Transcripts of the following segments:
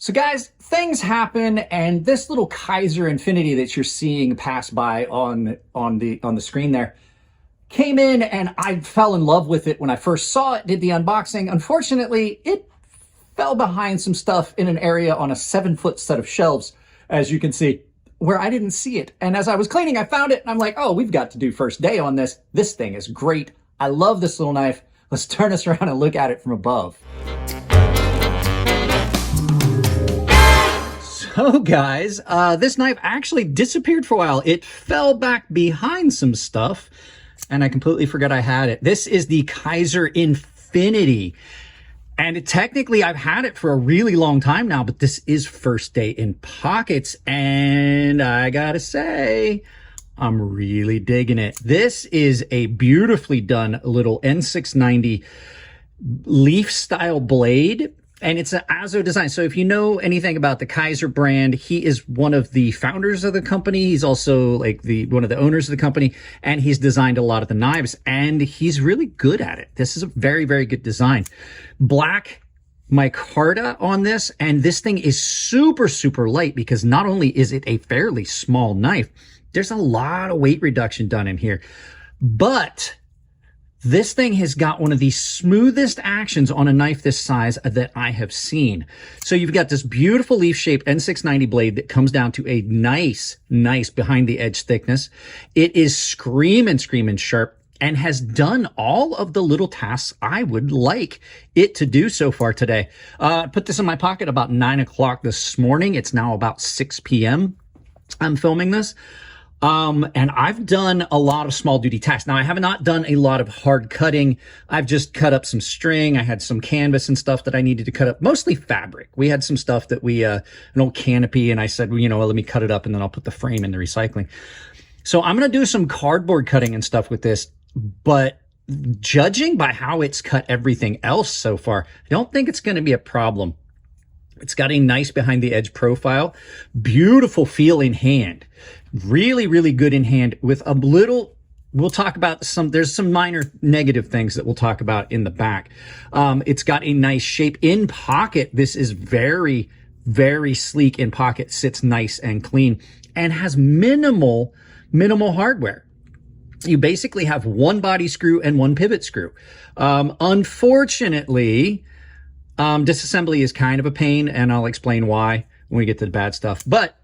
So guys, things happen, and this little KIZER Infinity that you're seeing pass by on the screen there came in, and I fell in love with it when I first saw it, did the unboxing. Unfortunately, it fell behind some stuff in an area on a 7-foot set of shelves, as you can see, where I didn't see it. And as I was cleaning, I found it, and I'm like, oh, we've got to do first day on this. This thing is great. I love this little knife. Let's turn us around and look at it from above. So guys, this knife actually disappeared for a while. It fell back behind some stuff, and I completely forgot I had it. This is the KIZER Infinity. And technically, I've had it for a really long time now, but this is first day in pockets, and I gotta say, I'm really digging it. This is a beautifully done little N690 leaf style blade, and it's an Azo design. So if you know anything about the KIZER brand, he is one of the founders of the company. He's also like one of the owners of the company, and he's designed a lot of the knives, and he's really good at it. This is a very, very good design. Black micarta on this, and this thing is super, super light because not only is it a fairly small knife, there's a lot of weight reduction done in here, but this thing has got one of the smoothest actions on a knife this size that I have seen. So you've got this beautiful leaf-shaped N690 blade that comes down to a nice behind the edge thickness. It is screaming sharp and has done all of the little tasks I would like it to do so far today. I put this in my pocket about 9 o'clock this morning. It's now about 6 p.m. I'm filming this. And I've done a lot of small duty tasks. Now, I have not done a lot of hard cutting. I've just cut up some string. I had some canvas and stuff that I needed to cut up, mostly fabric. We had some stuff that an old canopy, and I said, well, you know, let me cut it up and then I'll put the frame in the recycling. So I'm going to do some cardboard cutting and stuff with this, but judging by how it's cut everything else so far, I don't think it's going to be a problem. It's got a nice behind the edge profile, beautiful feel in hand, really, really good in hand with a little, we'll talk about there's some minor negative things that we'll talk about in the back. It's got a nice shape in pocket. This is very, very sleek in pocket, sits nice and clean, and has minimal hardware. You basically have one body screw and one pivot screw. Unfortunately, disassembly is kind of a pain, and I'll explain why when we get to the bad stuff. But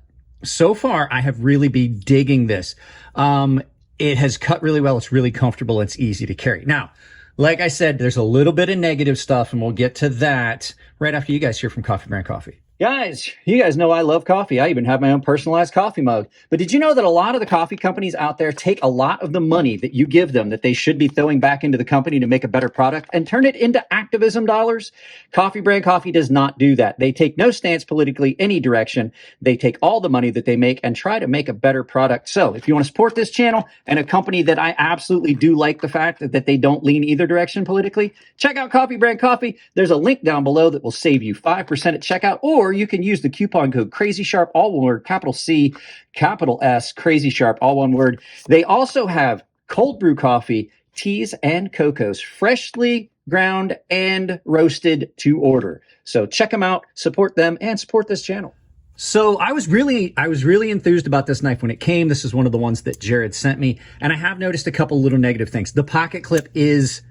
so far, I have really been digging this. It has cut really well. It's really comfortable. It's easy to carry. Now, like I said, there's a little bit of negative stuff, and we'll get to that right after you guys hear from Coffee Brand Coffee. Guys, you guys know I love coffee. I even have my own personalized coffee mug. But did you know that a lot of the coffee companies out there take a lot of the money that you give them that they should be throwing back into the company to make a better product and turn it into activism dollars? Coffee Brand Coffee does not do that. They take no stance politically any direction. They take all the money that they make and try to make a better product. So if you want to support this channel and a company that I absolutely do like the fact that they don't lean either direction politically, check out Coffee Brand Coffee. There's a link down below that will save you 5% at checkout, or you can use the coupon code CrazySharp, all one word, capital C, capital S, CrazySharp, all one word. They also have cold brew coffee, teas, and cocos, freshly ground and roasted to order. So check them out, support them, and support this channel. So I was really enthused about this knife when it came. This is one of the ones that Jared sent me, and I have noticed a couple little negative things. The pocket clip is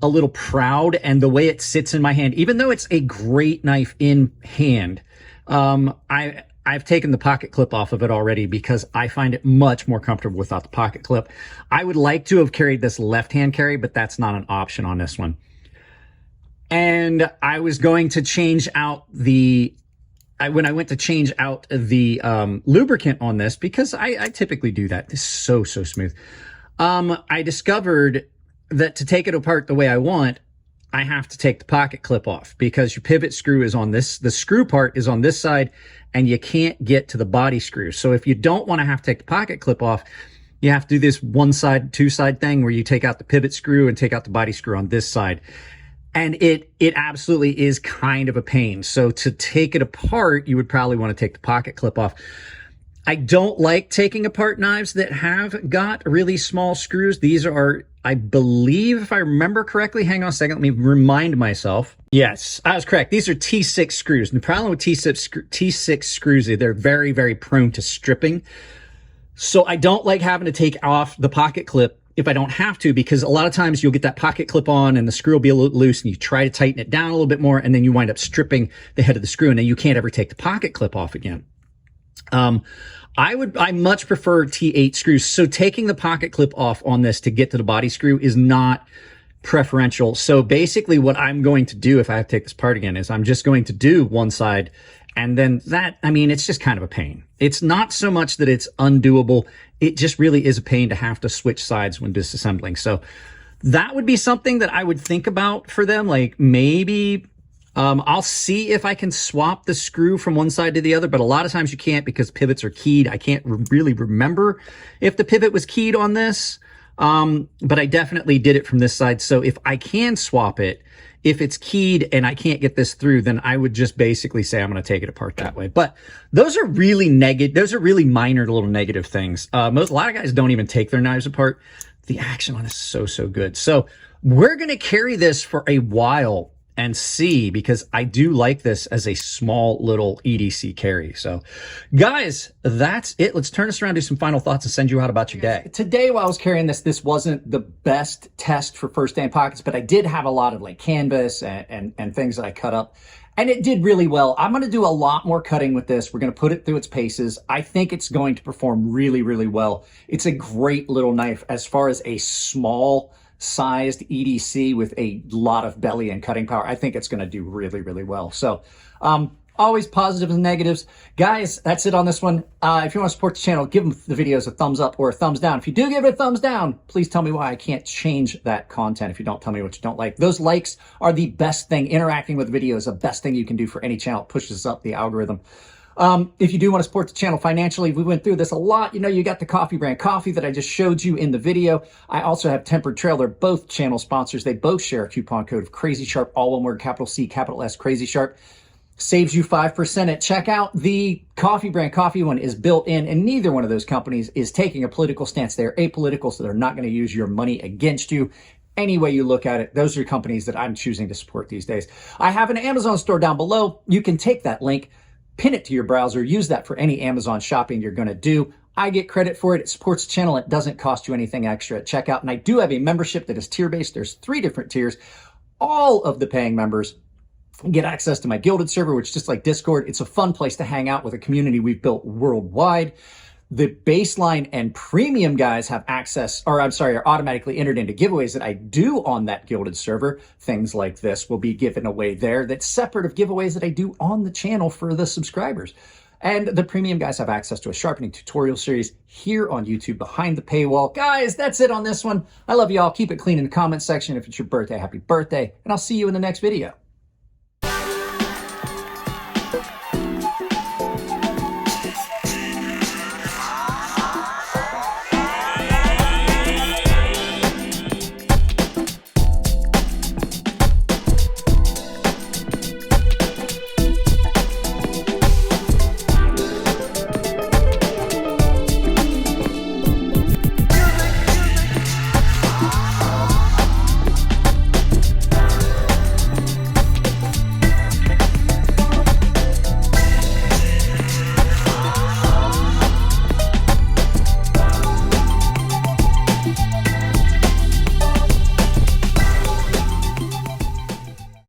a little proud, and the way it sits in my hand, even though it's a great knife in hand, I've taken the pocket clip off of it already because I find it much more comfortable without the pocket clip. I would like to have carried this left-hand carry, but that's not an option on this one. And I was going to change out when I went to change out the lubricant on this, because I typically do that. This is so smooth. I discovered that to take it apart the way I want, I have to take the pocket clip off because your pivot screw is on this, the screw part is on this side, and you can't get to the body screw. So if you don't want to have to take the pocket clip off, you have to do this one side, two side thing where you take out the pivot screw and take out the body screw on this side. And it absolutely is kind of a pain. So to take it apart, you would probably want to take the pocket clip off. I don't like taking apart knives that have got really small screws. These are, I believe, if I remember correctly, hang on a second, let me remind myself. Yes, I was correct. These are T6 screws. And the problem with T6 screws is they're very, very prone to stripping. So I don't like having to take off the pocket clip if I don't have to, because a lot of times you'll get that pocket clip on and the screw will be a little loose and you try to tighten it down a little bit more and then you wind up stripping the head of the screw and then you can't ever take the pocket clip off again. I much prefer T8 screws. So taking the pocket clip off on this to get to the body screw is not preferential. So basically what I'm going to do if I have to take this apart again is I'm just going to do one side, and then that, I mean, it's just kind of a pain. It's not so much that it's undoable. It just really is a pain to have to switch sides when disassembling. So that would be something that I would think about for them. Like maybe I'll see if I can swap the screw from one side to the other, but a lot of times you can't because pivots are keyed. I can't really remember if the pivot was keyed on this, but I definitely did it from this side. So if I can swap it, if it's keyed and I can't get this through, then I would just basically say I'm going to take it apart that way. But those are really negative. Those are really minor little negative things. A lot of guys don't even take their knives apart. The action on this is so good. So we're going to carry this for a while and see, because I do like this as a small little EDC carry. So guys, that's it. Let's turn this around, do some final thoughts, and send you out about your day. Today, while I was carrying this, this wasn't the best test for first day in pockets, but I did have a lot of like canvas and things that I cut up, and it did really well. I'm going to do a lot more cutting with this. We're going to put it through its paces. I think it's going to perform really, really well. It's a great little knife as far as a small sized EDC with a lot of belly and cutting power. I think it's going to do really, really well. So always positives and negatives. Guys, that's it on this one. If you want to support the channel, give the videos a thumbs up or a thumbs down. If you do give it a thumbs down, please tell me why. I can't change that content if you don't tell me what you don't like. Those likes are the best thing. Interacting with videos is the best thing you can do for any channel. It pushes up the algorithm. If you do want to support the channel financially, we went through this a lot. You know, you got the coffee brand coffee that I just showed you in the video. I also have Tempered Trail. They're both channel sponsors. They both share a coupon code of Crazy Sharp, all one word, capital C, capital S, Crazy Sharp. Saves you 5% at checkout. The coffee brand coffee one is built in, and neither one of those companies is taking a political stance. They're apolitical, so they're not going to use your money against you. Any way you look at it, those are companies that I'm choosing to support these days. I have an Amazon store down below. You can take that link, pin it to your browser, use that for any Amazon shopping you're going to do. I get credit for it. It supports the channel. It doesn't cost you anything extra at checkout. And I do have a membership that is tier-based. There's 3 different tiers. All of the paying members get access to my Gilded server, which is just like Discord. It's a fun place to hang out with a community we've built worldwide. The baseline and premium guys have access, or I'm sorry, are automatically entered into giveaways that I do on that Gilded server. Things like this will be given away there. That's separate of giveaways that I do on the channel for the subscribers. And the premium guys have access to a sharpening tutorial series here on YouTube behind the paywall. Guys, that's it on this one. I love you all. Keep it clean in the comment section. If it's your birthday, happy birthday. And I'll see you in the next video.